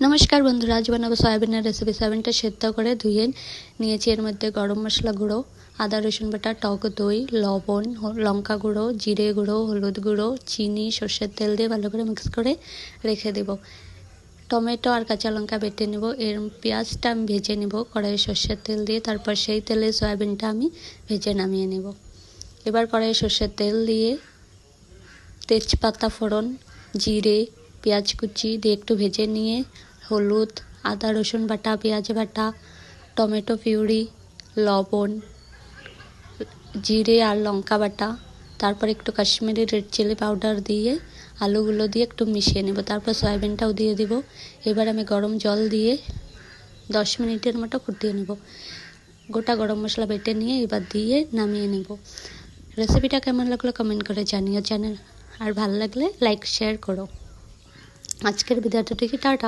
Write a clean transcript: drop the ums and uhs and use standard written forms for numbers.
नमस्कार बंधुरा आज बनाबो सयाबिनेर रेसिपि। सयाबिनटा सेদ্ধ करे धुए निয়েছি। এর মধ্যে গরম মশলা গুঁড়ো, আদা রসুন বাটা, টক দই, লবণ, লঙ্কা গুঁড়ো, জিরে গুঁড়ো, হলুদ গুঁড়ো, চিনি, সরষের তেল দিয়ে ভালো করে মিক্স করে রেখে দেব। টমেটো আর কাঁচা লঙ্কা বেটে নেব। এর পেঁয়াজটা আমি ভেজে নেব কড়াইয়ে সরষের তেল দিয়ে। তারপর সেই তেলে সয়াবিনটা আমি ভেজে নামিয়ে নেব। এবার কড়াইয়ে সরষের তেল দিয়ে তেজপাতা ফোড়ন, জিরে, পেঁয়াজ কুচি দিয়ে একটু ভেজে নিয়ে হলুদ, আদা রসুন বাটা, পেঁয়াজ বাটা, টমেটো পিউরি, লবণ, জিরে আর লঙ্কা বাটা, তারপর একটু কাশ্মীরি রেড চিলি পাউডার দিয়ে আলুগুলো দিয়ে একটু মিশিয়ে নেব। তারপর সয়াবিনটাও দিয়ে দিব। এবার আমি গরম জল দিয়ে 10 মিনিটের মতো ফুটিয়ে নেব। গোটা গরম মশলা বেটে নিয়ে এবার দিয়ে নামিয়ে নেব। রেসিপিটা কেমন লাগলো কমেন্ট করে জানিও। চ্যানেল আর ভালো লাগলে লাইক শেয়ার করো। আজকের ভিডিওটা থেকে টাটা।